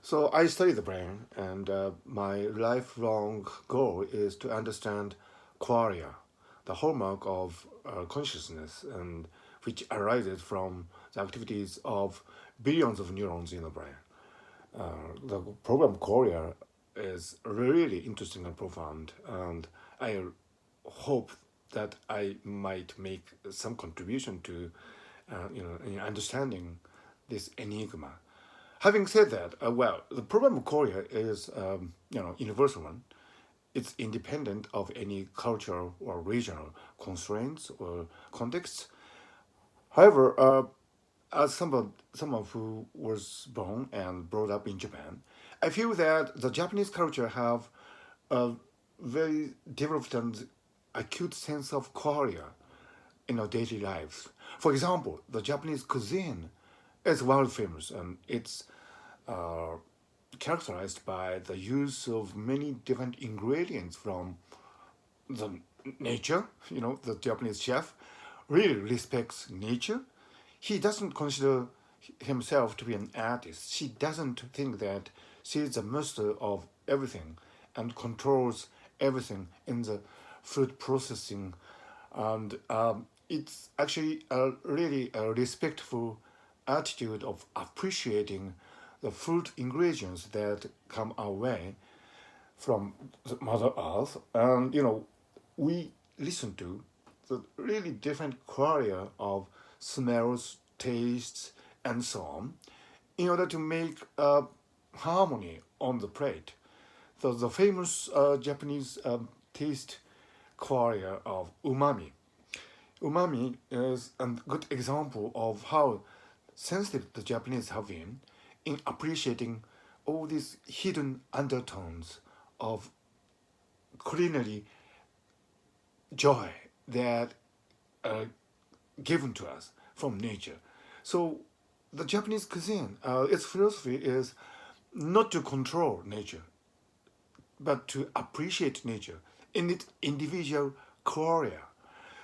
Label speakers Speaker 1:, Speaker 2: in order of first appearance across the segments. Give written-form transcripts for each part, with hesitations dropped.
Speaker 1: So I study the brain, and my lifelong goal is to understand qualia, the hallmark of consciousness, and which arises from the activities of billions of neurons in the brain. The problem qualia is really interesting and profound, and I hope that I might make some contribution to, in understanding this enigma. Having said that, well, the problem of Korea is, universal one. It's independent of any cultural or regional constraints or contexts. However, as someone who was born and brought up in Japan, I feel that the Japanese culture have a very developed and acute sense of qualia in our daily lives. For example, the Japanese cuisine is world famous, and it's uh, characterized by the use of many different ingredients from the nature. The Japanese chef really respects nature. He doesn't consider himself to be an artist. She doesn't think that she is the master of everything and controls everything in the food processing. And it's actually a really a respectful attitude of appreciating the food ingredients that come our way from the Mother Earth. And, we listen to the really different qualia of smells, tastes, and so on in order to make harmony on the plate. So the famous Japanese taste qualia of umami. Umami is a good example of how sensitive the Japanese have been in appreciating all these hidden undertones of culinary joy that are given to us from nature. So the Japanese cuisine, its philosophy is not to control nature, but to appreciate nature in its individual qualia.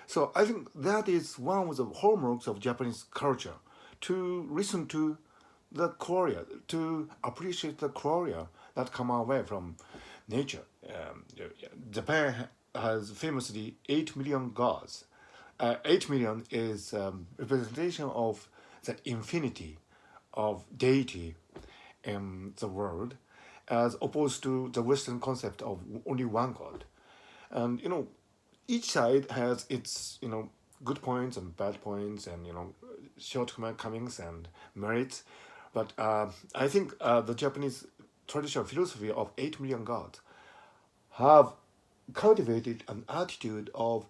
Speaker 1: So I think that is one of the hallmarks of Japanese culture, to listen to the qualia, to appreciate the qualia that come our way from nature. Japan has famously 8 million gods. 8 million is representation of the infinity of deity in the world, as opposed to the Western concept of only one God. And each side has its good points and bad points, and shortcomings and merits. But I think the Japanese traditional philosophy of 8 million gods have cultivated an attitude of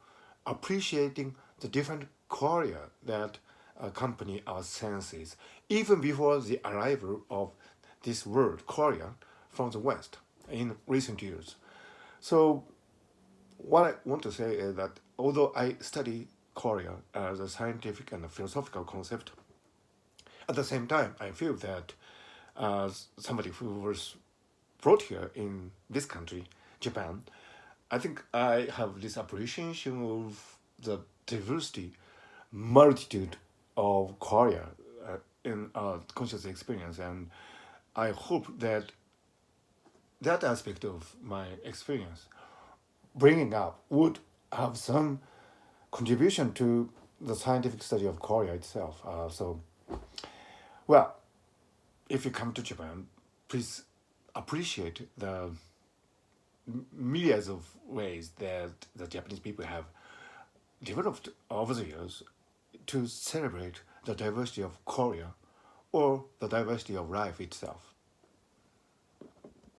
Speaker 1: appreciating the different qualia that accompany our senses, even before the arrival of this word qualia from the West in recent years. So what I want to say is that although I study qualia as a scientific and a philosophical concept, at the same time I feel that as somebody who was brought here in this country, Japan, I think I have this appreciation of the diversity, multitude of qualia in our conscious experience, and I hope that that aspect of my experience bringing up would have some contribution to the scientific study of qualia itself. Well, if you come to Japan, please appreciate the myriads of ways that the Japanese people have developed over the years to celebrate the diversity of qualia or the diversity of life itself.